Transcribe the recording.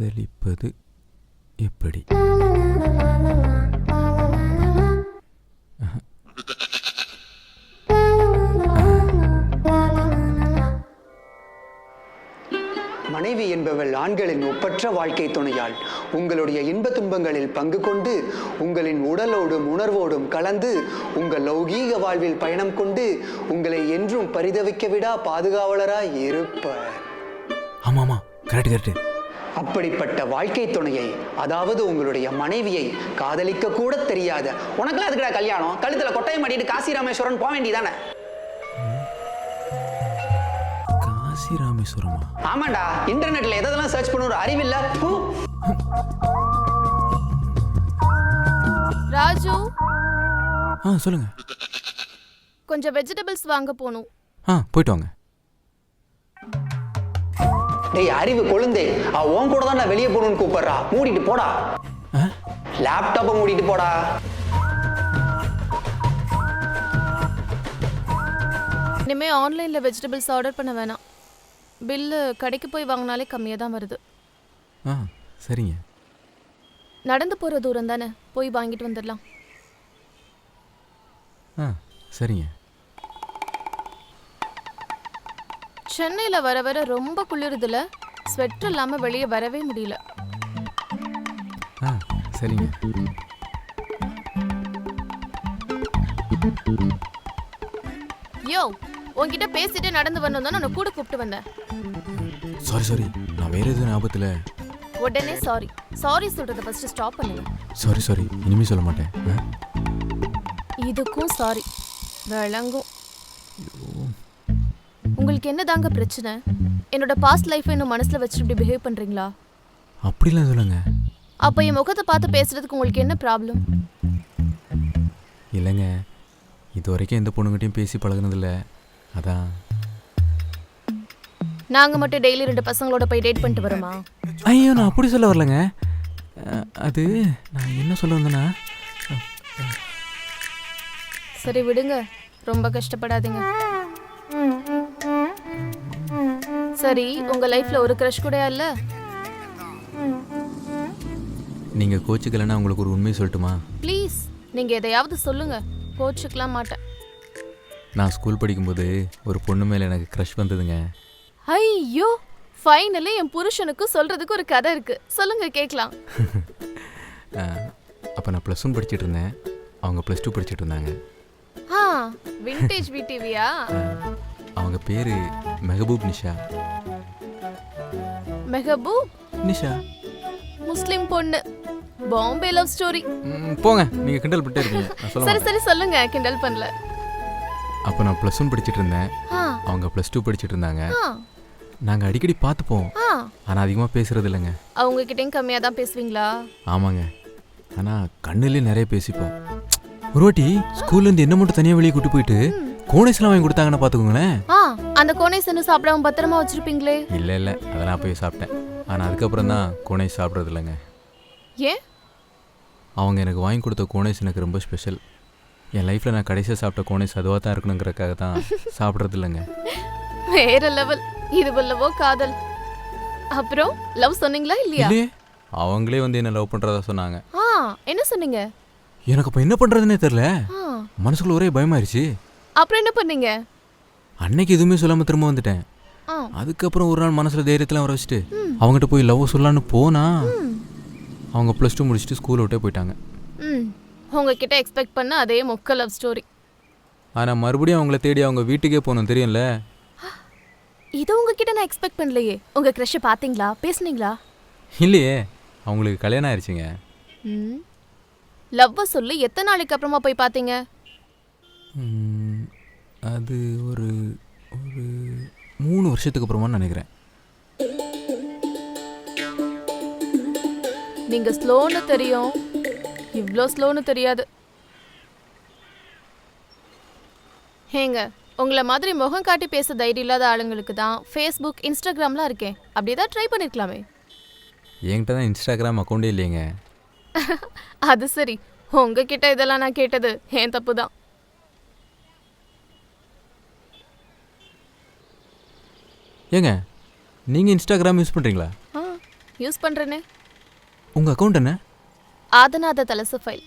காதலிப்பது எப்படி? மனைவி என்பவள் ஆண்களின் ஒப்பற்ற வாழ்க்கை துணையால் உங்களுடைய இன்ப துன்பங்களில் பங்கு கொண்டு உங்களின் உடலோடும் உணர்வோடும் கலந்து உங்கள் லௌகீக வாழ்வில் பயணம் கொண்டு உங்களை என்றும் பரிதவிக்க விடா பாதுகாவலராய் இருப்பார். ஆமாமா, கரெக்ட் கரெக்ட். அப்படிப்பட்ட வாழ்க்கை துணையை, அதாவது உங்களுடைய மனைவியை காதலிக்க கூட தெரியாத உனக்குலாம் அதுக்கடா கல்யாணம், கழுத்துல கொட்டையை மாட்டிட்டு காசி ராமேஸ்வரன் போக வேண்டியதானே? காசி ராமேஸ்வரமா? ஆமாண்டா, இன்டர்நெட்ல எதெல்லாம் சர்ச் பண்ண ஒரு அறிவில்ல. ராஜு, சொல்லுங்க. கொஞ்சம் வெஜிடபிள்ஸ் வாங்க போணும். போயிட்டு வாங்க. டேய் அறிவு கொழுந்தே, உன் கூட தான் நான் வெளியே போகணும்னு கூப்பிடுறா. மூடிட்டு போடா. லேப்டாப்பை மூடிட்டு போடா. இனிமே ஆன்லைன்ல வெஜிடபிள்ஸ் ஆர்டர் பண்ண வேணாம். பில்லு கடைக்கு போய் வாங்கினாலே கம்மியாக தான் வருது. சரிங்க. நடந்து போகிற தூரம் தானே, போய் வாங்கிட்டு வந்துடலாம். சரிங்க. சென்னையில் வர வர ரொம்ப குளிருதுல, ஸ்வெட்டர் இல்லாமல் வெளியே வரவே முடியல. சரிங்க. யோ, உன்கிட்ட பேசிட்டு நடந்து வரணும் தான் நான் கூட கூப்பிட்டு வந்தேன். சாரி, நான் வேற எதுவும் ஞாபகத்தில். உடனே சாரி சொல்றத ஃபர்ஸ்ட் ஸ்டாப் பண்ணுங்க. சாரி, இனிமே சொல்ல மாட்டேன். இதுக்கும் சாரி விளங்கும். உங்களுக்கு என்ன தாங்க பிரச்சனை? என்னோட பாஸ்ட் லைஃப் இன்னும் மனசுல வச்சு இப்படி பிஹேவ் பண்றீங்களா? அப்படிலாம் சொல்லுங்க. அப்ப என் முகத்தை பார்த்து பேசுறதுக்கு உங்களுக்கு என்ன ப்ராப்ளம்? இல்லைங்க, இது வரைக்கும் எந்த பொண்ணுங்கிட்டையும் பேசி பழகுனதில்ல, அதான். நாங்க மட்டும் டெய்லி 2 பசங்களோட போய் டேட் பண்ணிட்டு வரோமா? ஐயோ, நான் அப்படி சொல்ல வரலங்க. அது நான் என்ன சொல்ல வந்தேன்னா. சரி விடுங்க, ரொம்ப கஷ்டப்படாதீங்க. சரி, உங்க லைஃப்ல ஒரு க்ரஷ் கூட இல்ல? நீங்க கோச்சுக்கலன்னா உங்களுக்கு ஒரு உண்மையை சொல்லட்டுமா? ப்ளீஸ், நீங்க எதையாவது சொல்லுங்க, கோச்சுக்கலாம் மாட்டேன். நான் ஸ்கூல் படிக்கும்போது ஒரு பொண்ணு மேலே எனக்கு க்ரஷ் வந்ததுங்க. ஐயோ, ஃபைனலி என் புருஷனுக்கு சொல்றதுக்கு ஒரு கதை இருக்கு, சொல்லுங்க கேட்கலாம். அப்போ நான் +1 படிச்சுட்டு இருந்தேன், அவங்க +2 படிச்சுட்டு இருந்தாங்க. விண்டேஜ் பிடிவியா? அவங்க பேரு மெஹபூப் நிஷா. மெஹபூப் நிஷா முஸ்லிம் பொண்ணு. Bombay love story. போங்க, நீங்க கிண்டல் பண்ணிட்டே இருக்கீங்க. சரி சொல்லுங்க, கிண்டல் பண்ணல. அப்போ நான் +1 படிச்சுட்டு இருந்தேன், அவங்க +2 படிச்சுட்டு இருந்தாங்க. நாங்கள் அடிக்கடி பார்த்துப்போம், ஆனால் அதிகமாக பேசுறது இல்லைங்க. அவங்க கிட்டேயும் கம்மியாக தான் பேசுவீங்களா? ஆமாங்க, ஆனால் கண்ணுலேயே நிறைய பேசிப்போம். ஒரு வாட்டி ஸ்கூல்லேருந்து என்ன மட்டும் தனியாக வெளியே கூட்டு போயிட்டு கோனைஸ்லாம் வாங்கி கொடுத்தாங்கன்னு பார்த்துக்கோங்களேன். அந்த கோனைஸ் இன்னும் சாப்பிடாம பத்திரமா வச்சிருப்பீங்களே? இல்லை, அதெல்லாம் போய் சாப்பிட்டேன். ஆனால் அதுக்கப்புறம் தான் கோனைஸ் சாப்பிட்றது இல்லைங்க. ஏன்? அவங்க எனக்கு வாங்கி கொடுத்த கோனைஸ் எனக்கு ரொம்ப ஸ்பெஷல். என் லைஃப்பில் நான் கடைசியாக சாப்பிட்ட கோனைஸ் அதுவாக தான் இருக்கணுங்கிறதுக்காக தான் சாப்பிட்றது இல்லைங்க. வேற லெவல். இது வல்லவோ காதல். அப்புறம் லவ் சொன்னீங்களா இல்லையா? இல்லையே, அவங்களே வந்து என்ன லவ் பண்ணுறதா சொன்னாங்க. என்ன சொன்னீங்க? எனக்கு அப்போ என்ன பண்ணுறதுன்னே தெரில, மனசுக்குள்ள ஒரே பயமாயிருச்சு. அப்புறம் என்ன பண்ணீங்க? அன்னைக்கு எதுவுமே சொல்லாமல் திரும்ப வந்துட்டேன். அதுக்கப்புறம் ஒரு நாள் மனசில் தைரியத்தில் வர வச்சுட்டு அவங்ககிட்ட போய் லவ் சொல்லலான்னு போனா அவங்க +2 முடிச்சுட்டு ஸ்கூலை விட்டே போயிட்டாங்க. உங்ககிட்ட எக்ஸ்பெக்ட் பண்ண அதே மொக்க லவ் ஸ்டோரி. ஆனால் மறுபடியும் அவங்கள தேடி அவங்க வீட்டுக்கே போகணும், தெரியும்ல. இது உங்ககிட்ட நான் எக்ஸ்பெக்ட் பண்ணலையே. உங்க க்ரஷை பார்த்தீங்களா, பேசுனீங்களா? இல்லையே, அவங்களுக்கு கல்யாணம் ஆயிடுச்சுங்க. லவ்வை சொல்லி எத்தனை நாளைக்கு அப்புறமா போய் பார்த்தீங்க? அது ஒரு 3 வருஷத்துக்கு அப்புறமா நினைக்கிறேன். நீங்க ஸ்லோன்னு தெரியும், இவ்வளோ ஸ்லோன்னு தெரியாது. ஏங்க, உங்களை மாதிரி முகம் காட்டி பேச தைரியம் இல்லாத ஆளுங்களுக்கு தான் ஃபேஸ்புக், இன்ஸ்டாகிராம்லாம் இருக்கேன். அப்படியே தான் ட்ரை பண்ணிருக்கலாமே. என்கிட்ட தான் இன்ஸ்டாகிராம் அக்கௌண்டே இல்லைங்க. அது சரி, உங்ககிட்ட இதெல்லாம் நான் கேட்டது ஏன் தப்பு தான். ஏங்க, நீங்கள் இன்ஸ்டாகிராம் யூஸ் பண்ணுறீங்களா? யூஸ் பண்றேனே. உங்கள் அக்கௌண்ட் என்ன? ஆதநாத தலசு ஃபைல்.